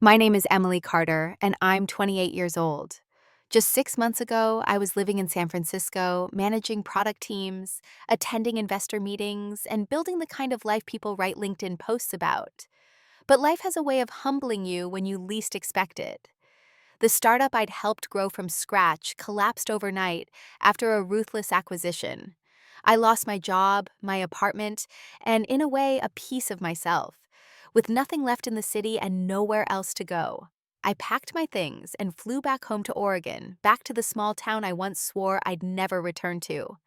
My name is Emily Carter, and I'm 28 years old. Just 6 months ago, I was living in San Francisco, managing product teams, attending investor meetings, and building the kind of life people write LinkedIn posts about. But life has a way of humbling you when you least expect it. The startup I'd helped grow from scratch collapsed overnight after a ruthless acquisition. I lost my job, my apartment, and in a way, a piece of myself. With nothing left in the city and nowhere else to go, I packed my things and flew back home to Oregon, back to the small town I once swore I'd never return to.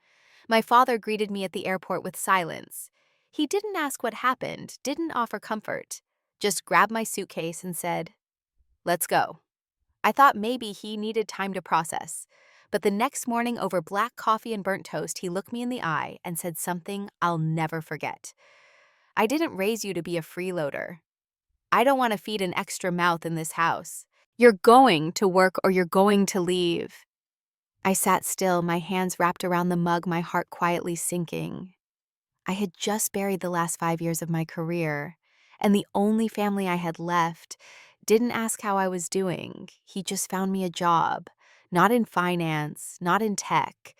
My father greeted me at the airport with silence. He didn't ask what happened, didn't offer comfort, just grabbed my suitcase and said, "Let's go." I thought maybe he needed time to process. But the next morning, over black coffee and burnt toast, he looked me in the eye and said something I'll never forget. "I didn't raise you to be a freeloader. I don't want to feed an extra mouth in this house. You're going to work or you're going to leave." I sat still, my hands wrapped around the mug, my heart quietly sinking. I had just buried the last 5 years of my career, and the only family I had left didn't ask how I was doing. He just found me a job, not in finance, not in tech,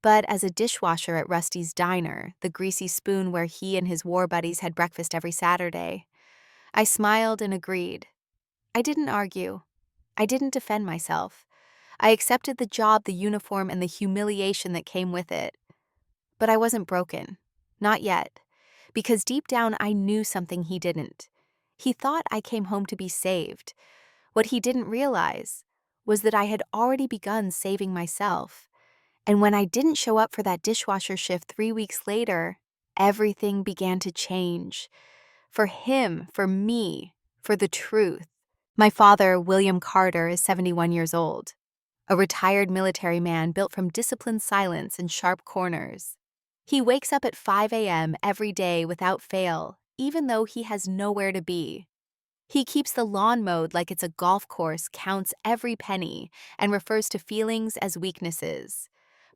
but as a dishwasher at Rusty's Diner, the greasy spoon where he and his war buddies had breakfast every Saturday. I smiled and agreed. I didn't argue. I didn't defend myself. I accepted the job, the uniform, and the humiliation that came with it. But I wasn't broken. Not yet. Because deep down I knew something he didn't. He thought I came home to be saved. What he didn't realize was that I had already begun saving myself. And when I didn't show up for that dishwasher shift 3 weeks later, everything began to change. For him, for me, for the truth. My father, William Carter, is 71 years old. A retired military man built from disciplined silence and sharp corners. He wakes up at 5 a.m. every day without fail, even though he has nowhere to be. He keeps the lawn mowed like it's a golf course, counts every penny, and refers to feelings as weaknesses.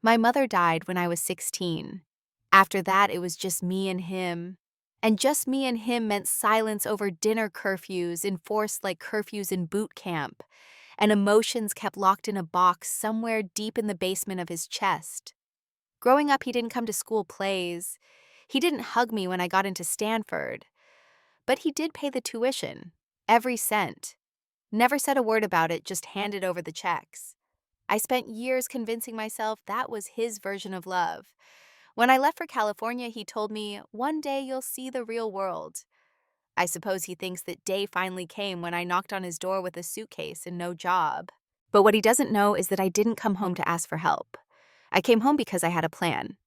My mother died when I was 16. After that, it was just me and him. And just me and him meant silence over dinner curfews enforced like curfews in boot camp, and emotions kept locked in a box somewhere deep in the basement of his chest. Growing up, he didn't come to school plays. He didn't hug me when I got into Stanford. But he did pay the tuition, every cent. Never said a word about it, just handed over the checks. I spent years convincing myself that was his version of love. When I left for California, he told me, "One day you'll see the real world." I suppose he thinks that day finally came when I knocked on his door with a suitcase and no job. But what he doesn't know is that I didn't come home to ask for help. I came home because I had a plan.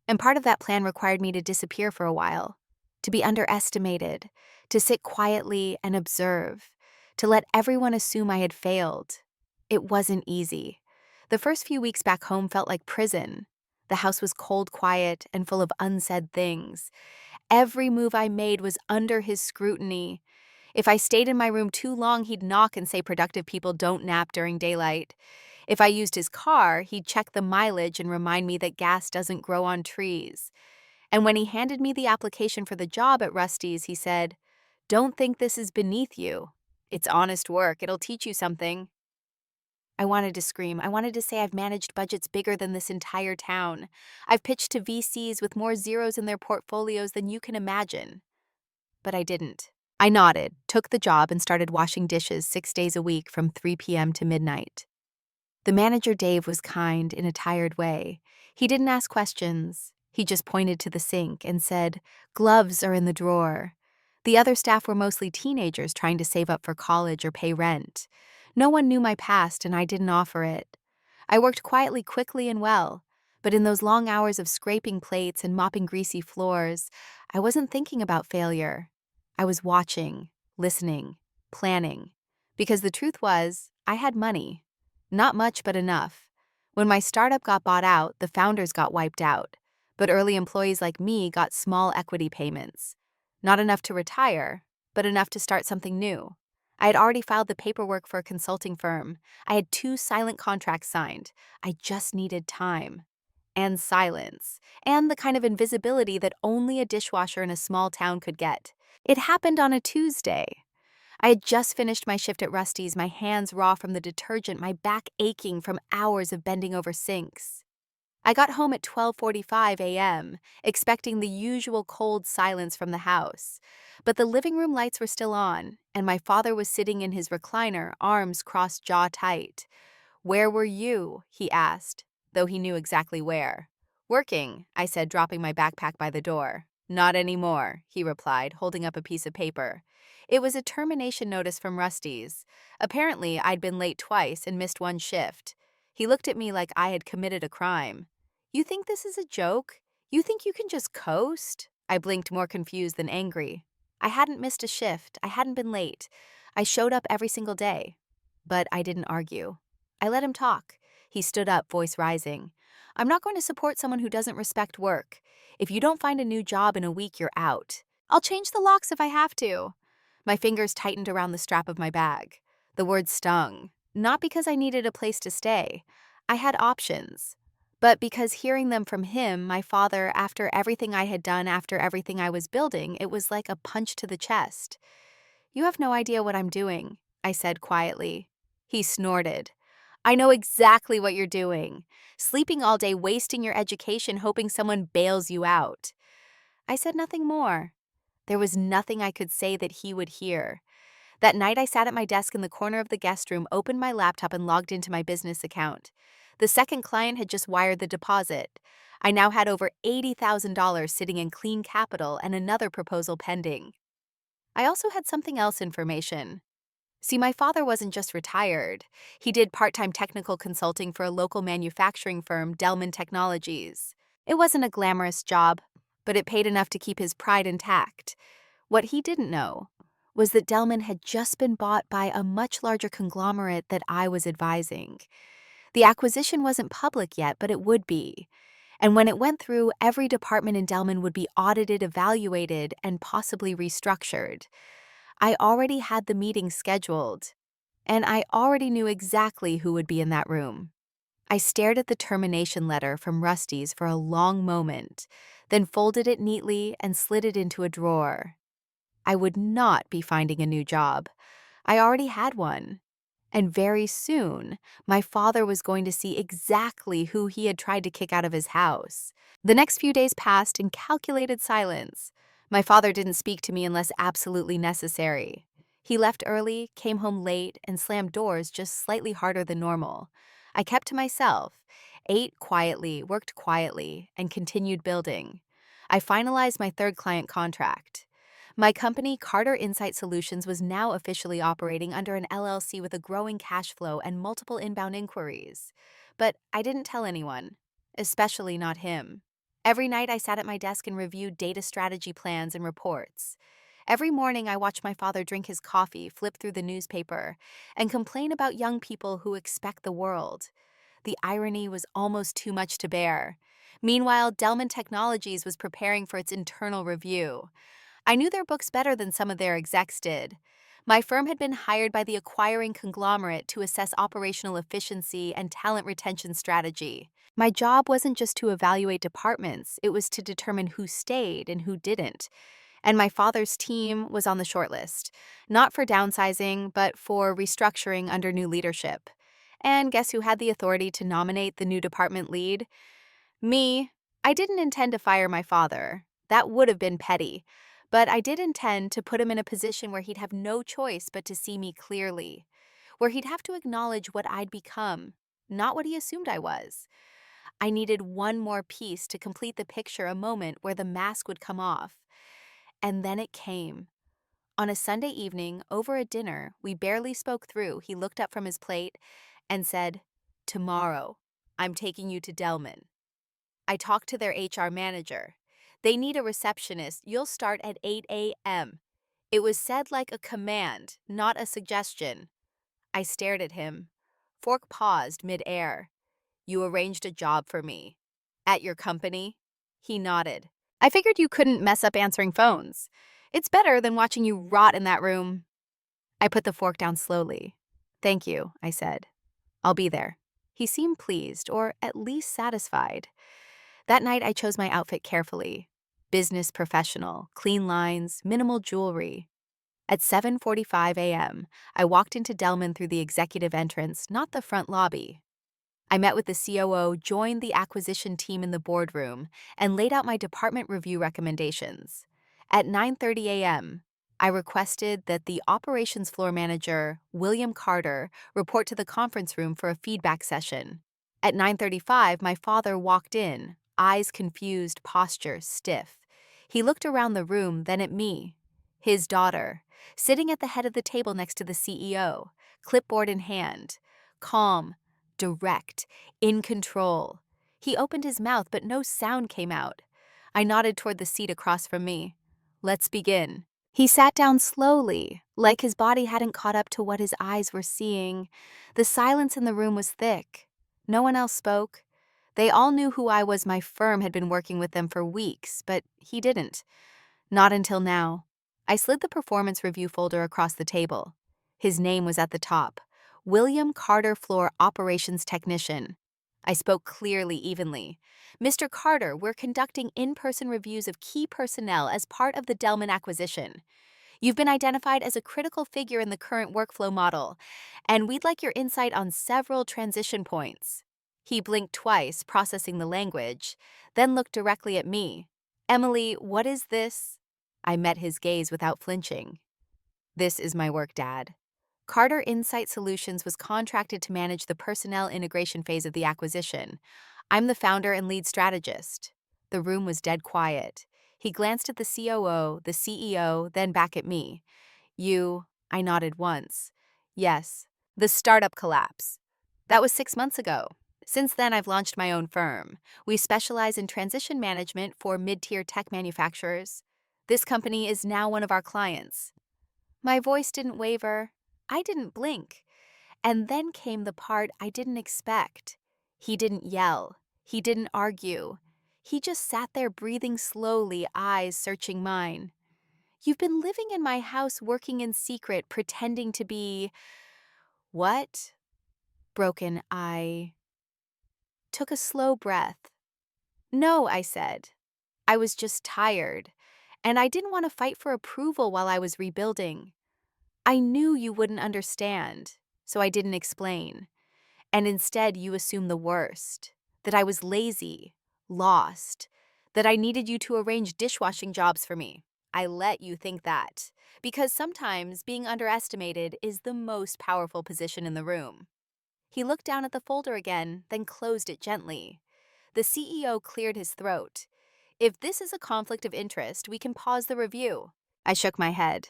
And part of that plan required me to disappear for a while, to be underestimated, to sit quietly and observe, to let everyone assume I had failed. It wasn't easy. The first few weeks back home felt like prison. The house was cold, quiet, and full of unsaid things. Every move I made was under his scrutiny. If I stayed in my room too long, he'd knock and say productive people don't nap during daylight. If I used his car, he'd check the mileage and remind me that gas doesn't grow on trees. And when he handed me the application for the job at Rusty's, he said, "Don't think this is beneath you. It's honest work. It'll teach you something." I wanted to scream. I wanted to say I've managed budgets bigger than this entire town. I've pitched to VCs with more zeros in their portfolios than you can imagine. But I didn't. I nodded, took the job, and started washing dishes 6 days a week from 3 p.m. to midnight. The manager, Dave, was kind in a tired way. He didn't ask questions. He just pointed to the sink and said, "Gloves are in the drawer." The other staff were mostly teenagers trying to save up for college or pay rent. No one knew my past, and I didn't offer it. I worked quietly, quickly, and well, but in those long hours of scraping plates and mopping greasy floors, I wasn't thinking about failure. I was watching, listening, planning. Because the truth was, I had money. Not much, but enough. When my startup got bought out, the founders got wiped out. But early employees like me got small equity payments. Not enough to retire, but enough to start something new. I had already filed the paperwork for a consulting firm. I had 2 silent contracts signed. I just needed time. And silence. And the kind of invisibility that only a dishwasher in a small town could get. It happened on a Tuesday. I had just finished my shift at Rusty's, my hands raw from the detergent, my back aching from hours of bending over sinks. I got home at 12:45 a.m., expecting the usual cold silence from the house. But the living room lights were still on, and my father was sitting in his recliner, arms crossed jaw tight. "Where were you?" he asked, though he knew exactly where. "Working," I said, dropping my backpack by the door. "Not anymore," he replied, holding up a piece of paper. It was a termination notice from Rusty's. Apparently, I'd been late twice and missed one shift. He looked at me like I had committed a crime. "You think this is a joke? You think you can just coast?" I blinked, more confused than angry. I hadn't missed a shift. I hadn't been late. I showed up every single day. But I didn't argue. I let him talk. He stood up, voice rising. "I'm not going to support someone who doesn't respect work. If you don't find a new job in a week, you're out. I'll change the locks if I have to." My fingers tightened around the strap of my bag. The words stung, not because I needed a place to stay. I had options. But because hearing them from him, my father, after everything I had done, after everything I was building, it was like a punch to the chest. "You have no idea what I'm doing," I said quietly. He snorted. "I know exactly what you're doing. Sleeping all day, wasting your education, hoping someone bails you out." I said nothing more. There was nothing I could say that he would hear. That night, I sat at my desk in the corner of the guest room, opened my laptop, and logged into my business account. The second client had just wired the deposit. I now had over $80,000 sitting in clean capital and another proposal pending. I also had something else information. See, my father wasn't just retired. He did part-time technical consulting for a local manufacturing firm, Delman Technologies. It wasn't a glamorous job, but it paid enough to keep his pride intact. What he didn't know was that Delman had just been bought by a much larger conglomerate that I was advising. The acquisition wasn't public yet, but it would be. And when it went through, every department in Delman would be audited, evaluated, and possibly restructured. I already had the meeting scheduled, and I already knew exactly who would be in that room. I stared at the termination letter from Rusty's for a long moment, then folded it neatly and slid it into a drawer. I would not be finding a new job. I already had one. And very soon, my father was going to see exactly who he had tried to kick out of his house. The next few days passed in calculated silence. My father didn't speak to me unless absolutely necessary. He left early, came home late, and slammed doors just slightly harder than normal. I kept to myself, ate quietly, worked quietly, and continued building. I finalized my third client contract. My company, Carter Insight Solutions, was now officially operating under an LLC with a growing cash flow and multiple inbound inquiries. But I didn't tell anyone, especially not him. Every night I sat at my desk and reviewed data strategy plans and reports. Every morning I watched my father drink his coffee, flip through the newspaper, and complain about young people who expect the world. The irony was almost too much to bear. Meanwhile, Delman Technologies was preparing for its internal review. I knew their books better than some of their execs did. My firm had been hired by the acquiring conglomerate to assess operational efficiency and talent retention strategy. My job wasn't just to evaluate departments, it was to determine who stayed and who didn't. And my father's team was on the shortlist, not for downsizing, but for restructuring under new leadership. And guess who had the authority to nominate the new department lead? Me. I didn't intend to fire my father. That would have been petty. But I did intend to put him in a position where he'd have no choice but to see me clearly, where he'd have to acknowledge what I'd become, not what he assumed I was. I needed one more piece to complete the picture, a moment where the mask would come off. And then it came. On a Sunday evening, over a dinner we barely spoke through, he looked up from his plate and said, "Tomorrow, I'm taking you to Delman." I talked to their HR manager. "They need a receptionist. You'll start at 8 a.m. It was said like a command, not a suggestion. I stared at him. Fork paused mid-air. "You arranged a job for me. At your company?" He nodded. "I figured you couldn't mess up answering phones. It's better than watching you rot in that room." I put the fork down slowly. "Thank you," I said. "I'll be there." He seemed pleased, or at least satisfied. That night, I chose my outfit carefully. Business professional, clean lines, minimal jewelry. At 7:45 a.m., I walked into Delman through the executive entrance, not the front lobby. I met with the COO, joined the acquisition team in the boardroom, and laid out my department review recommendations. At 9:30 a.m., I requested that the operations floor manager, William Carter, report to the conference room for a feedback session. At 9:35, my father walked in, eyes confused, posture stiff. He looked around the room, then at me. His daughter, sitting at the head of the table next to the CEO, clipboard in hand, calm, direct, in control. He opened his mouth, but no sound came out. I nodded toward the seat across from me. Let's begin. He sat down slowly, like his body hadn't caught up to what his eyes were seeing. The silence in the room was thick. No one else spoke. They all knew who I was. My firm had been working with them for weeks, but he didn't. Not until now. I slid the performance review folder across the table. His name was at the top. William Carter, Floor Operations Technician. I spoke clearly, evenly. Mr. Carter, we're conducting in-person reviews of key personnel as part of the Delman acquisition. You've been identified as a critical figure in the current workflow model, and we'd like your insight on several transition points. He blinked twice, processing the language, then looked directly at me. Emily, what is this? I met his gaze without flinching. This is my work, Dad. Carter Insight Solutions was contracted to manage the personnel integration phase of the acquisition. I'm the founder and lead strategist. The room was dead quiet. He glanced at the COO, the CEO, then back at me. I nodded once. Yes, the startup collapse. That was 6 months ago. Since then, I've launched my own firm. We specialize in transition management for mid-tier tech manufacturers. This company is now one of our clients. My voice didn't waver. I didn't blink. And then came the part I didn't expect. He didn't yell. He didn't argue. He just sat there breathing slowly, eyes searching mine. You've been living in my house working in secret, pretending to be… What? Broken. I took a slow breath. No, I said. I was just tired, and I didn't want to fight for approval while I was rebuilding. I knew you wouldn't understand, so I didn't explain. And instead, you assumed the worst, that I was lazy, lost, that I needed you to arrange dishwashing jobs for me. I let you think that, because sometimes being underestimated is the most powerful position in the room. He looked down at the folder again, then closed it gently. The CEO cleared his throat. If this is a conflict of interest, we can pause the review. I shook my head.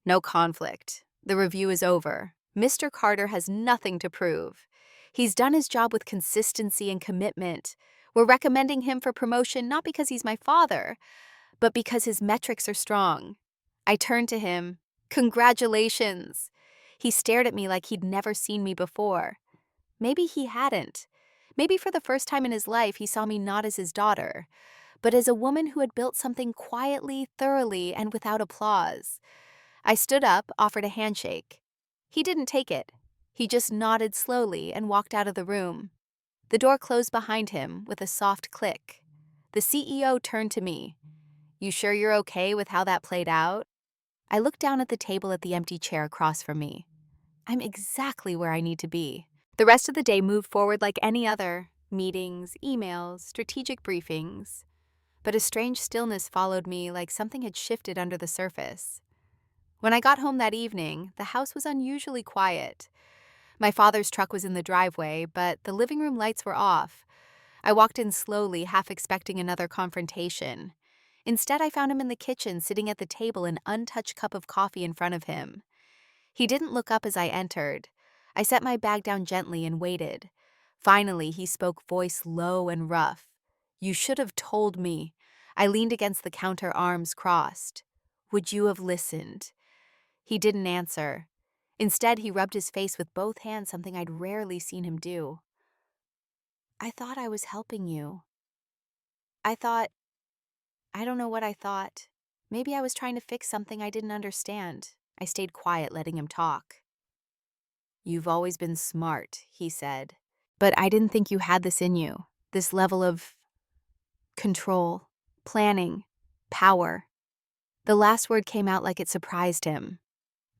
No conflict. The review is over. Mr. Carter has nothing to prove. He's done his job with consistency and commitment. We're recommending him for promotion not because he's my father, but because his metrics are strong. I turned to him. Congratulations. He stared at me like he'd never seen me before. Maybe he hadn't. Maybe for the first time in his life he saw me not as his daughter, but as a woman who had built something quietly, thoroughly, and without applause. I stood up, offered a handshake. He didn't take it. He just nodded slowly and walked out of the room. The door closed behind him with a soft click. The CEO turned to me. You sure you're okay with how that played out? I looked down at the table at the empty chair across from me. I'm exactly where I need to be. The rest of the day moved forward like any other. Meetings, emails, strategic briefings. But a strange stillness followed me, like something had shifted under the surface. When I got home that evening, the house was unusually quiet. My father's truck was in the driveway, but the living room lights were off. I walked in slowly, half expecting another confrontation. Instead, I found him in the kitchen, sitting at the table, an untouched cup of coffee in front of him. He didn't look up as I entered. I set my bag down gently and waited. Finally, he spoke, voice low and rough. You should have told me. I leaned against the counter, arms crossed. Would you have listened? He didn't answer. Instead, he rubbed his face with both hands, something I'd rarely seen him do. I thought I was helping you. I don't know what I thought. Maybe I was trying to fix something I didn't understand. I stayed quiet, letting him talk. You've always been smart, he said. But I didn't think you had this in you. This level of control, planning, power. The last word came out like it surprised him.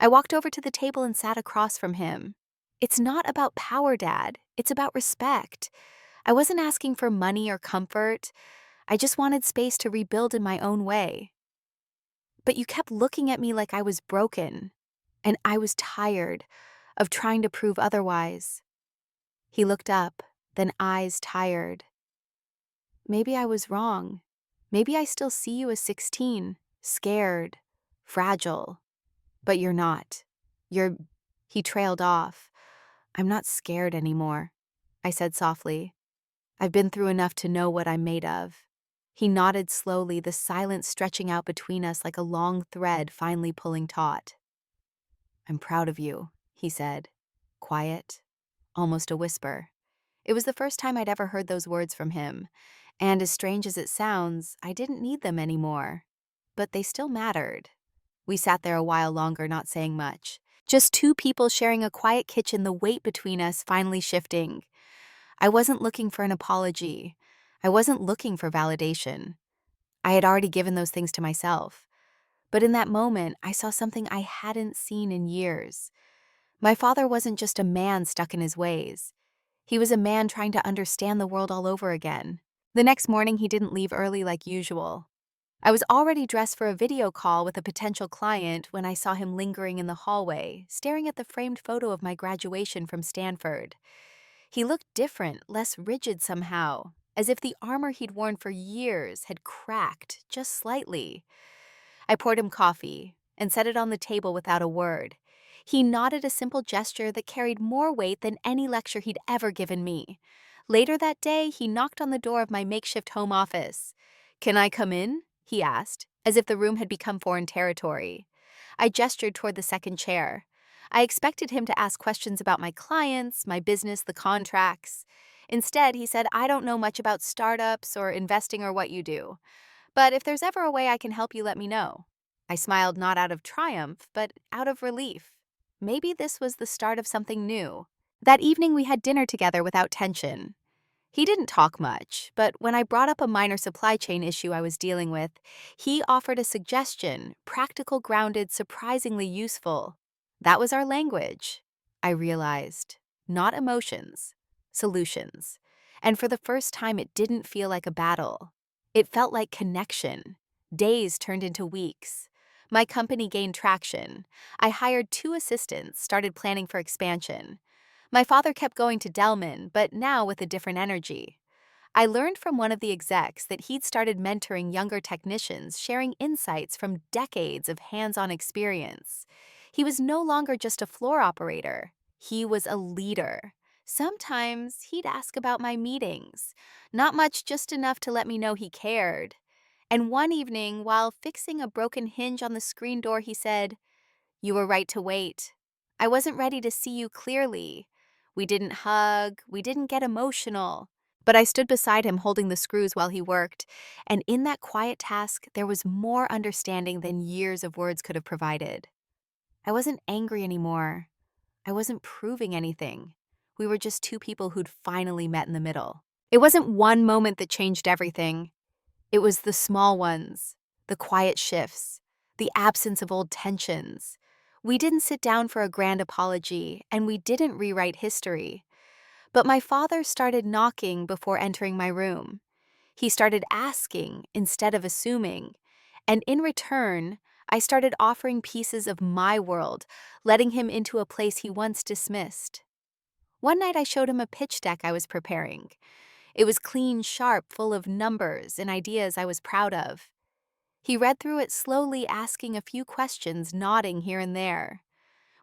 I walked over to the table and sat across from him. It's not about power, Dad. It's about respect. I wasn't asking for money or comfort. I just wanted space to rebuild in my own way. But you kept looking at me like I was broken, and I was tired of trying to prove otherwise. He looked up, then eyes tired. Maybe I was wrong. Maybe I still see you as 16, scared, fragile. But you're not. You're. He trailed off. I'm not scared anymore, I said softly. I've been through enough to know what I'm made of. He nodded slowly, the silence stretching out between us like a long thread finally pulling taut. I'm proud of you, he said. Quiet, almost a whisper. It was the first time I'd ever heard those words from him, and as strange as it sounds, I didn't need them anymore. But they still mattered. We sat there a while longer, not saying much. Just two people sharing a quiet kitchen, the weight between us finally shifting. I wasn't looking for an apology. I wasn't looking for validation. I had already given those things to myself. But in that moment, I saw something I hadn't seen in years. My father wasn't just a man stuck in his ways. He was a man trying to understand the world all over again. The next morning, he didn't leave early like usual. I was already dressed for a video call with a potential client when I saw him lingering in the hallway, staring at the framed photo of my graduation from Stanford. He looked different, less rigid somehow, as if the armor he'd worn for years had cracked just slightly. I poured him coffee and set it on the table without a word. He nodded, a simple gesture that carried more weight than any lecture he'd ever given me. Later that day, he knocked on the door of my makeshift home office. "Can I come in?" he asked, as if the room had become foreign territory. I gestured toward the second chair. I expected him to ask questions about my clients, my business, the contracts. Instead, he said, "I don't know much about startups or investing or what you do. But if there's ever a way I can help you, let me know." I smiled, not out of triumph, but out of relief. Maybe this was the start of something new. That evening we had dinner together without tension. He didn't talk much, but when I brought up a minor supply chain issue I was dealing with, he offered a suggestion, practical, grounded, surprisingly useful. That was our language, I realized. Not emotions, solutions. And for the first time, it didn't feel like a battle. It felt like connection. Days turned into weeks. My company gained traction. I hired 2 assistants, started planning for expansion. My father kept going to Delman, but now with a different energy. I learned from one of the execs that he'd started mentoring younger technicians, sharing insights from decades of hands-on experience. He was no longer just a floor operator. He was a leader. Sometimes he'd ask about my meetings. Not much, just enough to let me know he cared. And one evening, while fixing a broken hinge on the screen door, he said, "You were right to wait. I wasn't ready to see you clearly. We didn't hug, we didn't get emotional." But I stood beside him holding the screws while he worked, and in that quiet task, there was more understanding than years of words could have provided. I wasn't angry anymore. I wasn't proving anything. We were just two people who'd finally met in the middle. It wasn't one moment that changed everything. It was the small ones, the quiet shifts, the absence of old tensions. We didn't sit down for a grand apology, and we didn't rewrite history. But my father started knocking before entering my room. He started asking instead of assuming. And in return, I started offering pieces of my world, letting him into a place he once dismissed. One night I showed him a pitch deck I was preparing. It was clean, sharp, full of numbers and ideas I was proud of. He read through it slowly, asking a few questions, nodding here and there.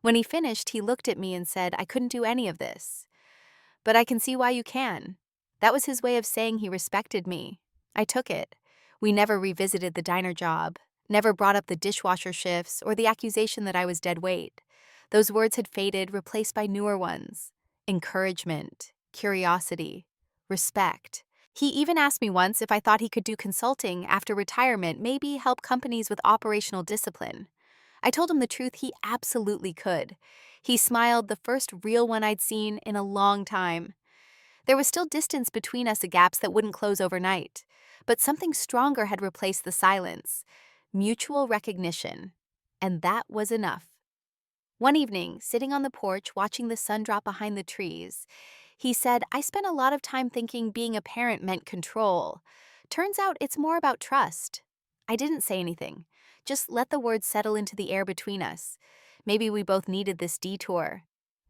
When he finished, he looked at me and said, "I couldn't do any of this. But I can see why you can." That was his way of saying he respected me. I took it. We never revisited the diner job, never brought up the dishwasher shifts or the accusation that I was dead weight. Those words had faded, replaced by newer ones. Encouragement, curiosity, respect. He even asked me once if I thought he could do consulting after retirement, maybe help companies with operational discipline. I told him the truth, he absolutely could. He smiled, the first real one I'd seen in a long time. There was still distance between us, gaps that wouldn't close overnight. But something stronger had replaced the silence. Mutual recognition. And that was enough. One evening, sitting on the porch watching the sun drop behind the trees, he said, I spent a lot of time thinking being a parent meant control. Turns out it's more about trust. I didn't say anything, just let the words settle into the air between us. Maybe we both needed this detour.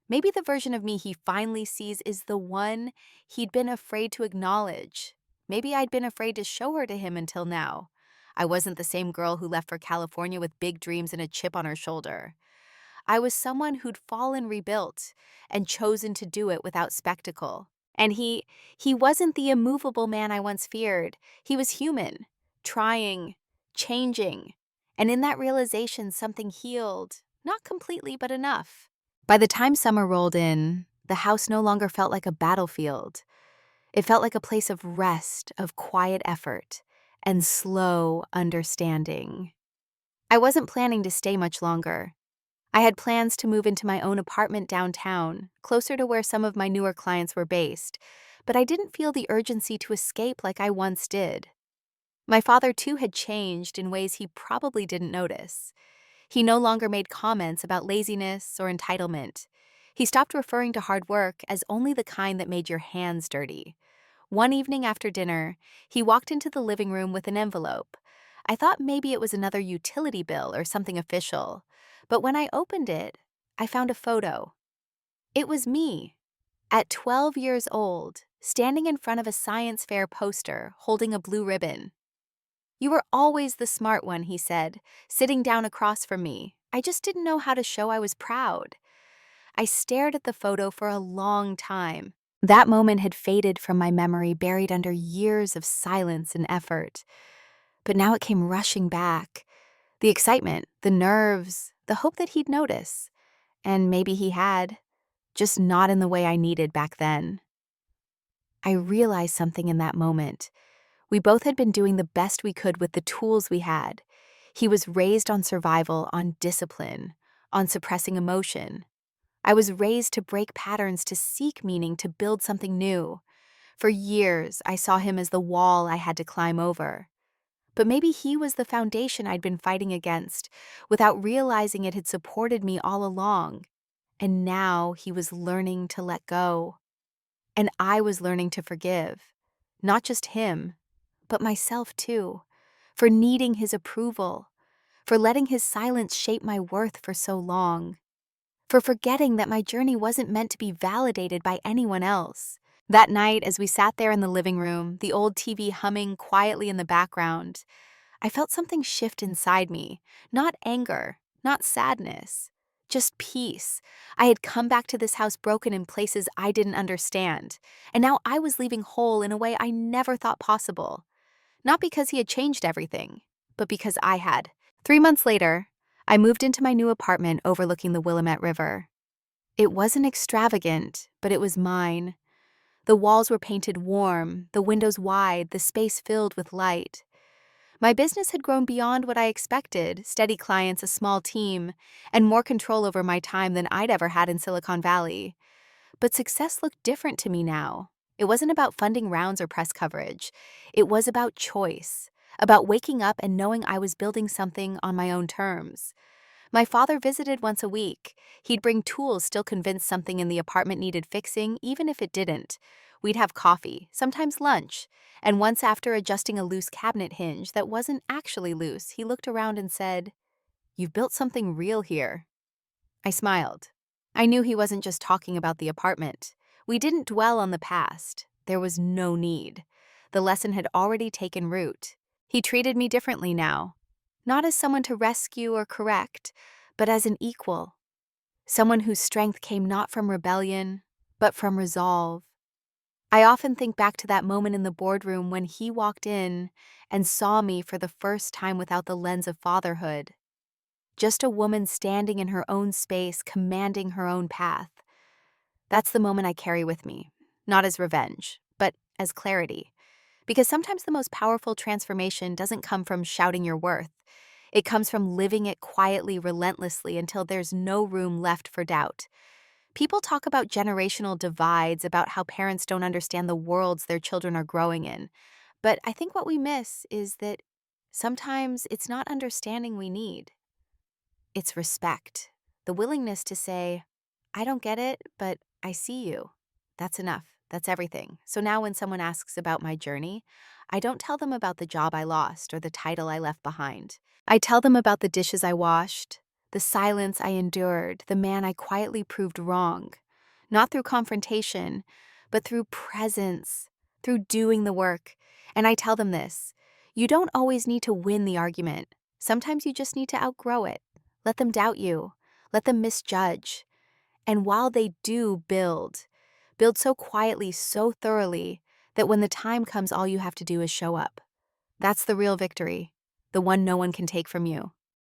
Maybe the version of me he finally sees is the one he'd been afraid to acknowledge. Maybe I'd been afraid to show her to him until now. I wasn't the same girl who left for California with big dreams and a chip on her shoulder. I was someone who'd fallen rebuilt and chosen to do it without spectacle. And he wasn't the immovable man I once feared. He was human, trying, changing. And in that realization, something healed, not completely, but enough. By the time summer rolled in, the house no longer felt like a battlefield. It felt like a place of rest, of quiet effort, and slow understanding. I wasn't planning to stay much longer. I had plans to move into my own apartment downtown, closer to where some of my newer clients were based, but I didn't feel the urgency to escape like I once did. My father, too, had changed in ways he probably didn't notice. He no longer made comments about laziness or entitlement. He stopped referring to hard work as only the kind that made your hands dirty. One evening after dinner, he walked into the living room with an envelope. I thought maybe it was another utility bill or something official, but when I opened it, I found a photo. It was me, at 12 years old, standing in front of a science fair poster, holding a blue ribbon. You were always the smart one, he said, sitting down across from me. I just didn't know how to show I was proud. I stared at the photo for a long time. That moment had faded from my memory, buried under years of silence and effort. But now it came rushing back. The excitement, the nerves, the hope that he'd notice. And maybe he had, just not in the way I needed back then. I realized something in that moment. We both had been doing the best we could with the tools we had. He was raised on survival, on discipline, on suppressing emotion. I was raised to break patterns, to seek meaning, to build something new. For years, I saw him as the wall I had to climb over. But maybe he was the foundation I'd been fighting against, without realizing it had supported me all along. And now he was learning to let go. And I was learning to forgive. Not just him, but myself too, for needing his approval, for letting his silence shape my worth for so long, for forgetting that my journey wasn't meant to be validated by anyone else. That night, as we sat there in the living room, the old TV humming quietly in the background, I felt something shift inside me. Not anger, not sadness, just peace. I had come back to this house broken in places I didn't understand, and now I was leaving whole in a way I never thought possible. Not because he had changed everything, but because I had. 3 months later, I moved into my new apartment overlooking the Willamette River. It wasn't extravagant, but it was mine. The walls were painted warm, the windows wide, the space filled with light. My business had grown beyond what I expected, steady clients, a small team, and more control over my time than I'd ever had in Silicon Valley. But success looked different to me now. It wasn't about funding rounds or press coverage. It was about choice, about waking up and knowing I was building something on my own terms. My father visited once a week. He'd bring tools, still convinced something in the apartment needed fixing, even if it didn't. We'd have coffee, sometimes lunch, and once after adjusting a loose cabinet hinge that wasn't actually loose, he looked around and said, "You've built something real here." I smiled. I knew he wasn't just talking about the apartment. We didn't dwell on the past. There was no need. The lesson had already taken root. He treated me differently now. Not as someone to rescue or correct, but as an equal. Someone whose strength came not from rebellion, but from resolve. I often think back to that moment in the boardroom when he walked in and saw me for the first time without the lens of fatherhood. Just a woman standing in her own space, commanding her own path. That's the moment I carry with me, not as revenge, but as clarity. Because sometimes the most powerful transformation doesn't come from shouting your worth. It comes from living it quietly, relentlessly, until there's no room left for doubt. People talk about generational divides, about how parents don't understand the worlds their children are growing in. But I think what we miss is that sometimes it's not understanding we need. It's respect. The willingness to say, I don't get it, but I see you. That's enough. That's everything. So now when someone asks about my journey, I don't tell them about the job I lost or the title I left behind. I tell them about the dishes I washed, the silence I endured, the man I quietly proved wrong. Not through confrontation, but through presence, through doing the work. And I tell them this: you don't always need to win the argument. Sometimes you just need to outgrow it. Let them doubt you. Let them misjudge. And while they do build so quietly, so thoroughly, that when the time comes, all you have to do is show up. That's the real victory, the one no one can take from you.